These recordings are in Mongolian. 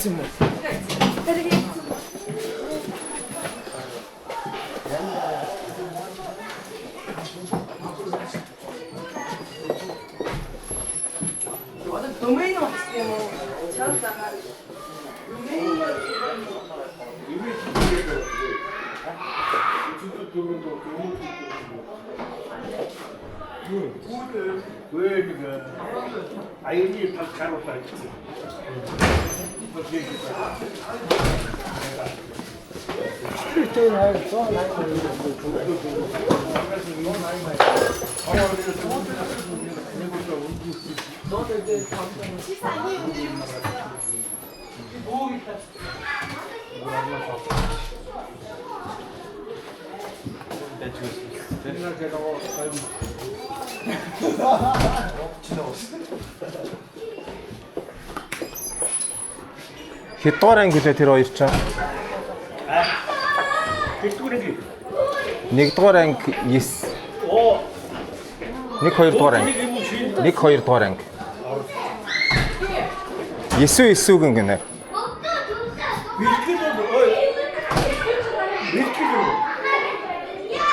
юм уу? Domain 없으면 저기다가 Хэдгээр анги гэлээ тэр хоёр чам? Нэгдүгээр анги 9. 1 2 дугаар анги. 1 2 дугаар анги. 9 үгэн гинэ.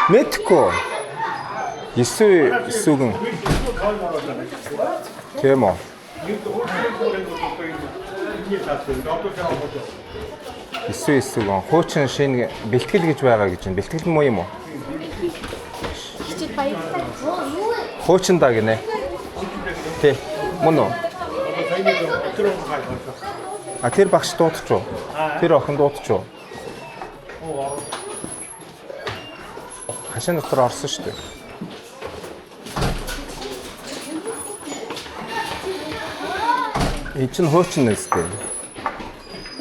Метко. 9 үгэн. Тийм үү? Эсвэл хуучин шинэ бэлтгэл гэж байгаа гэж байна. Бэлтгэл муу юм уу? Хуучин да гинэ. Тэ. Мөн үү? А тэр багш дуудчих уу? Тэр охин дуудчих уу? Хашаа дотор орсон шүү дээ. Энэ чинь хуучин нэстэй.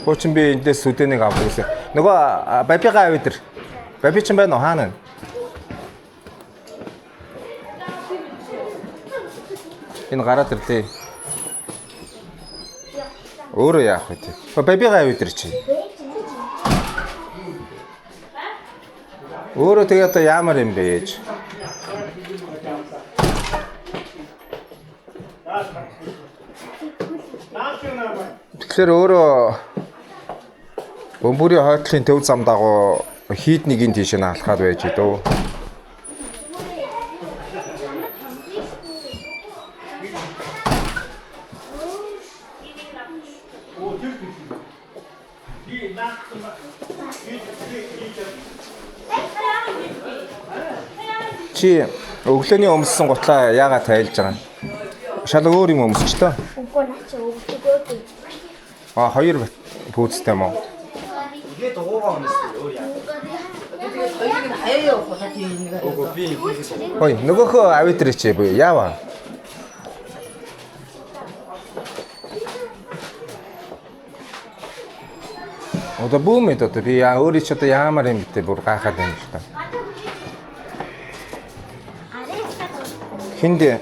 Хуучин би эндээс сүдэнийг авдаг гэсэн. Нөгөө бабигаа авъя дэр. Баби чинь байна уу хаана? Энэ гараад ирлээ. Өөрөө яах вэ? Бабигаа авъя дэр чи. Өөрөө тэгээ одоо яамаар юм бэ ээж? Тэгэхээр өөрөө бөмбөрийн хойдлын төв зам дагуу хийд нэгийн тийш нь алхаад байж идөө. Чи өглөөний өмссөн гутлаа яагаад тайлж байгаа юм? Шал өөр юм өмсчлөө. А хоёр пүүцтэй мó. 이게 더 호가 오는데 요리야. 여기는 아예요. 거기 있는 거. 오고 비. Ой, нөгөөхөө авитрич буюу яава. Одоо бүүмэд одоо би өөрөө ч одоо яамаар юм бэ бүр гайхаад байна л та. Хиндэ?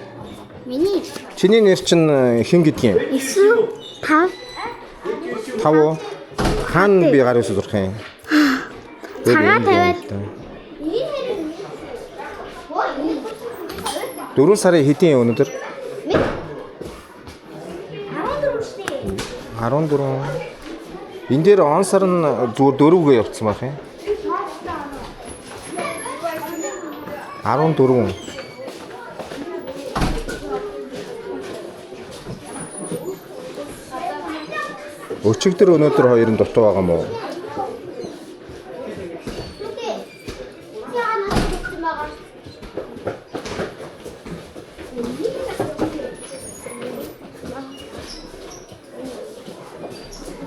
Миний. Чиний нэр чинь хин гэдгийг? 9 5 5. Хаана би гарыг судрах юм? Цагаан тавиад. 4 сарын хэдийн өнөдөр? 14. Энэ дээр он сар нь зүгээр 4-гээ явцсан байх юм. 14. Өчигдөр өнөөдөр хоёрын дутуу байгаа мó.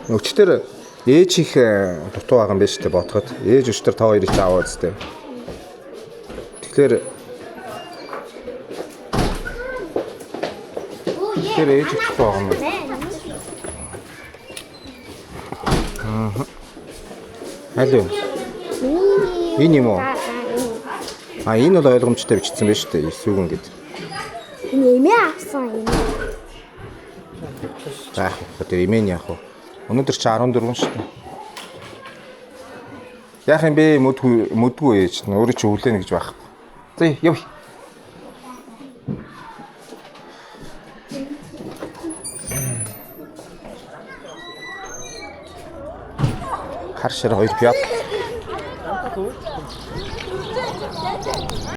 Өчтөр ээж их дутуу байгаа юм байна шүү дээ бодоход. Ээж өчтөр та хоёрыг аваа үстэй. Тэгэхээр ээж их дутуу байгаа юм. Алуу. Энэ юм уу? А энэ бол ойлгомжтой бичсэн байна шүү дээ. Эсвүгэн гэдэг. Нэмээ авсан юм. За тэр имэн яах вэ? Өнөөдөр чи 14 шүү дээ. Яах юм бэ? Мэдгүй ээж. Өөрөө чи өвлөнө гэж байхгүй. За яв. хар шир 2 пиад.